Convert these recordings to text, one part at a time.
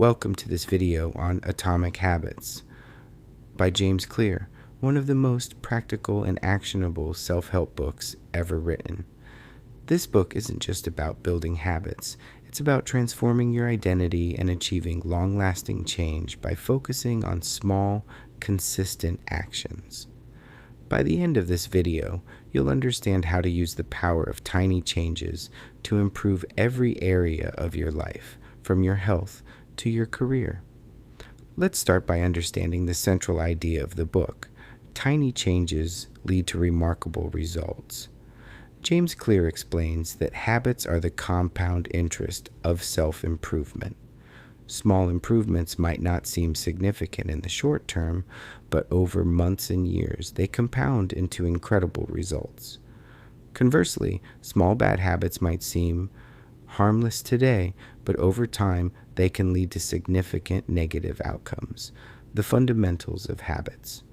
Welcome to this video on Atomic Habits by James Clear, one of the most practical and actionable self-help books ever written. This book isn't just about building habits, it's about transforming your identity and achieving long-lasting change by focusing on small, consistent actions. By the end of this video, you'll understand how to use the power of tiny changes to improve every area of your life, from your health to your career. Let's start by understanding the central idea of the book. Tiny changes lead to remarkable results. James Clear explains that habits are the compound interest of self-improvement. Small improvements might not seem significant in the short term, but over months and years, they compound into incredible results. Conversely, small bad habits might seem harmless today, but over time, they can lead to significant negative outcomes. The fundamentals of habits.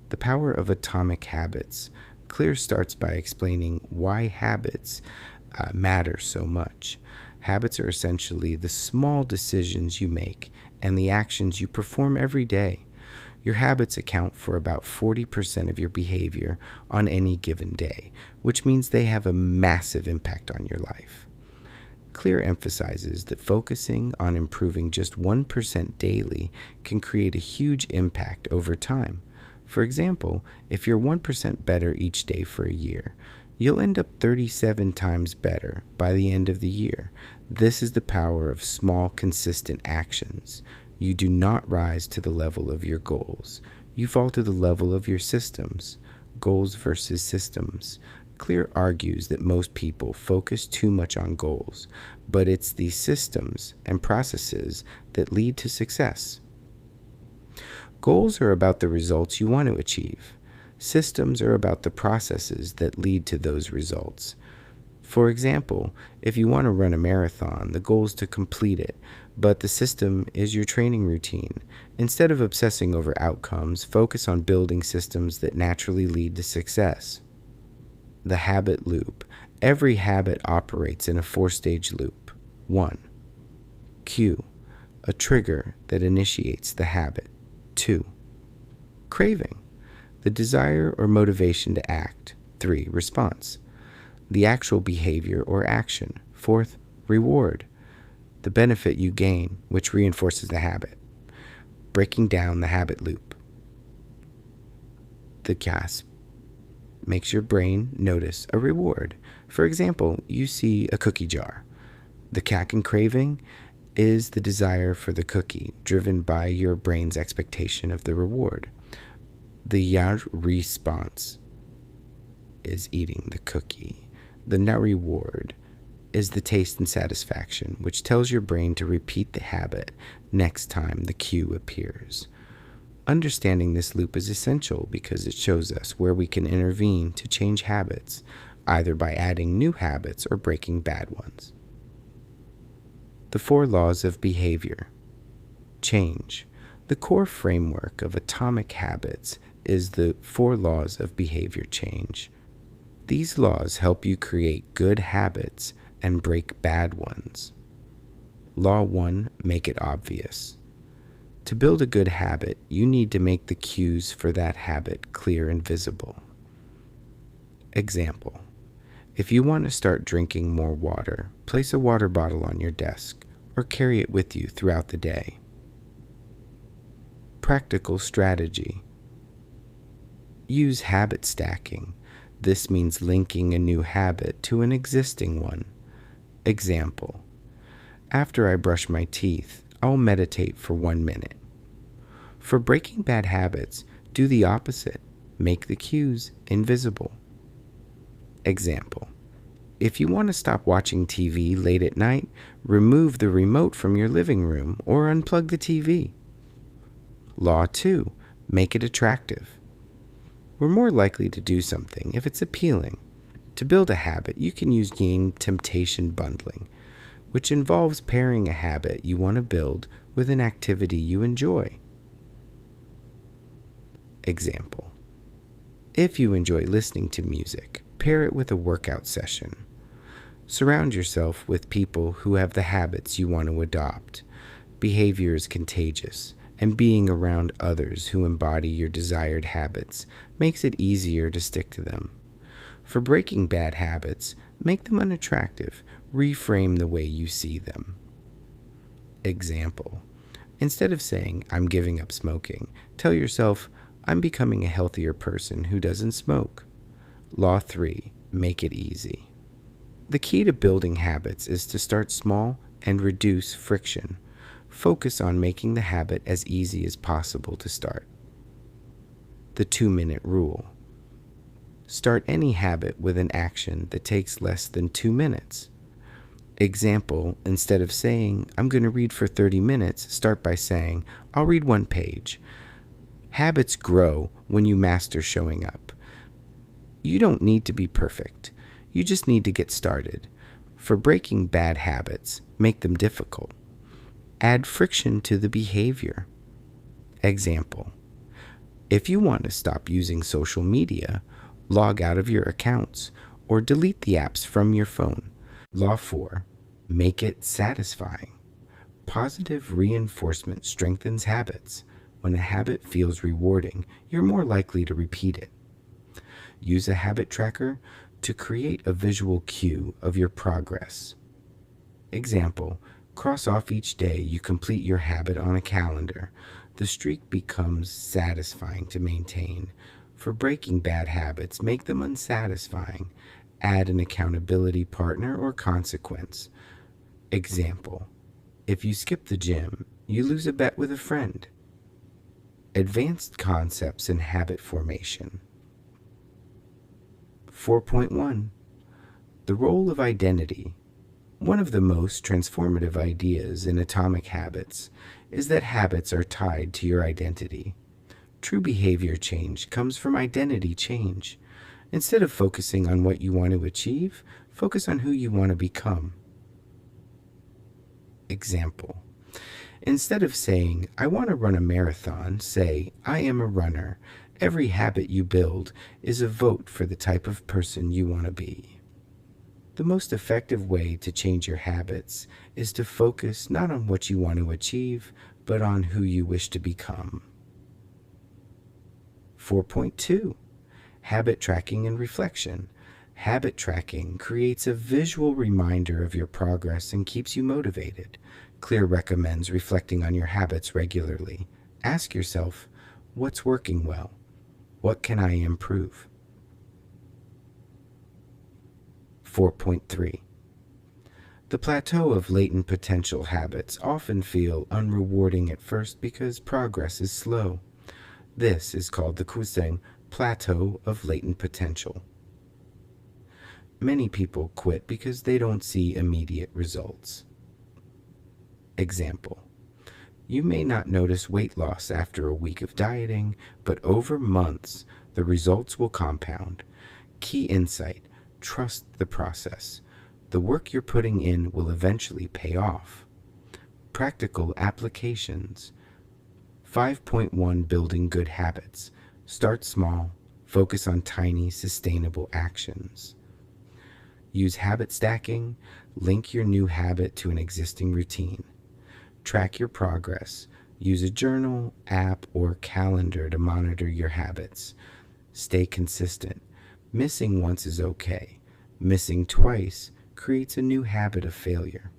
The power of atomic habits. Clear starts by explaining why habits matter so much. Habits are essentially the small decisions you make and the actions you perform every day. Your habits account for about 40% of your behavior on any given day, which means they have a massive impact on your life. Clear emphasizes that focusing on improving just 1% daily can create a huge impact over time. For example, if you're 1% better each day for a year, you'll end up 37 times better by the end of the year. This is the power of small, consistent actions. You do not rise to the level of your goals. You fall to the level of your systems. Goals versus systems. Clear argues that most people focus too much on goals, but it's the systems and processes that lead to success. Goals are about the results you want to achieve. Systems are about the processes that lead to those results. For example, if you want to run a marathon, the goal is to complete it, but the system is your training routine. Instead of obsessing over outcomes, focus on building systems that naturally lead to success. The habit loop. Every habit operates in a four-stage loop. 1. Cue. A trigger that initiates the habit. 2. Craving. The desire or motivation to act. 3. Response. The actual behavior or action. 4th, reward. The benefit you gain, which reinforces the habit. Breaking down the habit loop. The gasp makes your brain notice a reward. For example, you see a cookie jar. The cack and craving is the desire for the cookie, driven by your brain's expectation of the reward. The ya response is eating the cookie. The na reward is the taste and satisfaction, which tells your brain to repeat the habit next time the cue appears. Understanding this loop is essential because it shows us where we can intervene to change habits, either by adding new habits or breaking bad ones. The 4 laws of behavior. Change. The core framework of atomic habits is the 4 laws of behavior change. These laws help you create good habits and break bad ones. Law 1, make it obvious. To build a good habit, you need to make the cues for that habit clear and visible. Example. If you want to start drinking more water, place a water bottle on your desk or carry it with you throughout the day. Practical strategy. Use habit stacking. This means linking a new habit to an existing one. Example. After I brush my teeth, I'll meditate for 1 minute. For breaking bad habits, do the opposite. Make the cues invisible. Example. If you want to stop watching TV late at night, remove the remote from your living room or unplug the TV. Law 2. Make it attractive. We're more likely to do something if it's appealing. To build a habit, you can use gain temptation bundling, which involves pairing a habit you want to build with an activity you enjoy. Example. If you enjoy listening to music, pair it with a workout session. Surround yourself with people who have the habits you want to adopt. Behavior is contagious, and being around others who embody your desired habits makes it easier to stick to them. For breaking bad habits, make them unattractive. Reframe the way you see them. Example: instead of saying, "I'm giving up smoking," tell yourself, "I'm becoming a healthier person who doesn't smoke." Law 3: make it easy. The key to building habits is to start small and reduce friction. Focus on making the habit as easy as possible to start. The 2-minute rule. Start any habit with an action that takes less than 2 minutes. Example: instead of saying, "I'm going to read for 30 minutes, start by saying, "I'll read 1 page." Habits grow when you master showing up. You don't need to be perfect. You just need to get started. For breaking bad habits, make them difficult. Add friction to the behavior. Example: if you want to stop using social media, log out of your accounts or delete the apps from your phone. Law 4: make it satisfying. Positive reinforcement strengthens habits. When a habit feels rewarding, you're more likely to repeat it. Use a habit tracker to create a visual cue of your progress. Example: cross off each day you complete your habit on a calendar. The streak becomes satisfying to maintain. For breaking bad habits, make them unsatisfying. Add an accountability partner or consequence. Example: if you skip the gym, you lose a bet with a friend. Advanced concepts in habit formation. 4.1. The role of identity. One of the most transformative ideas in Atomic Habits is that habits are tied to your identity. True behavior change comes from identity change. Instead of focusing on what you want to achieve, focus on who you want to become. Example: instead of saying, "I want to run a marathon," say, "I am a runner." Every habit you build is a vote for the type of person you want to be. The most effective way to change your habits is to focus not on what you want to achieve, but on who you wish to become. 4.2. Habit tracking and reflection. Habit tracking creates a visual reminder of your progress and keeps you motivated. Clear recommends reflecting on your habits regularly. Ask yourself, what's working well? What can I improve? 4.3. The plateau of latent potential habits often feel unrewarding at first because progress is slow. This is called the Kuseng plateau of latent potential. Many people quit because they don't see immediate results. Example: you may not notice weight loss after a week of dieting, but over months, the results will compound. Key insight: trust the process. The work you're putting in will eventually pay off. Practical applications. 5.1 Building good habits. Start small. Focus on tiny, sustainable actions. Use habit stacking. Link your new habit to an existing routine. Track your progress. Use a journal, app, or calendar to monitor your habits. Stay consistent. Missing once is okay. Missing twice creates a new habit of failure.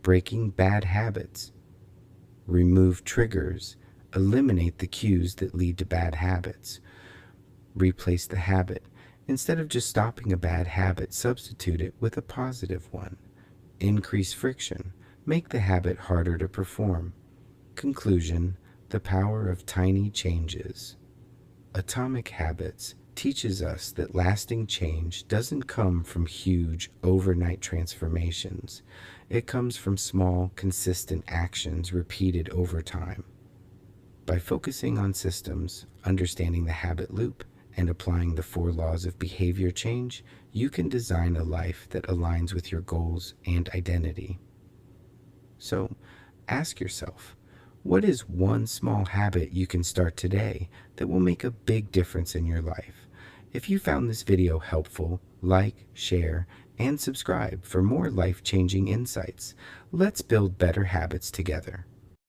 Breaking bad habits. Remove triggers. Eliminate the cues that lead to bad habits. Replace the habit. Instead of just stopping a bad habit, substitute it with a positive one. Increase friction. Make the habit harder to perform. Conclusion: the power of tiny changes. Atomic Habits teaches us that lasting change doesn't come from huge, overnight transformations. It comes from small, consistent actions repeated over time. By focusing on systems, understanding the habit loop, and applying the 4 laws of behavior change, you can design a life that aligns with your goals and identity. So, ask yourself, what is one small habit you can start today that will make a big difference in your life? If you found this video helpful, like, share, and subscribe for more life-changing insights. Let's build better habits together.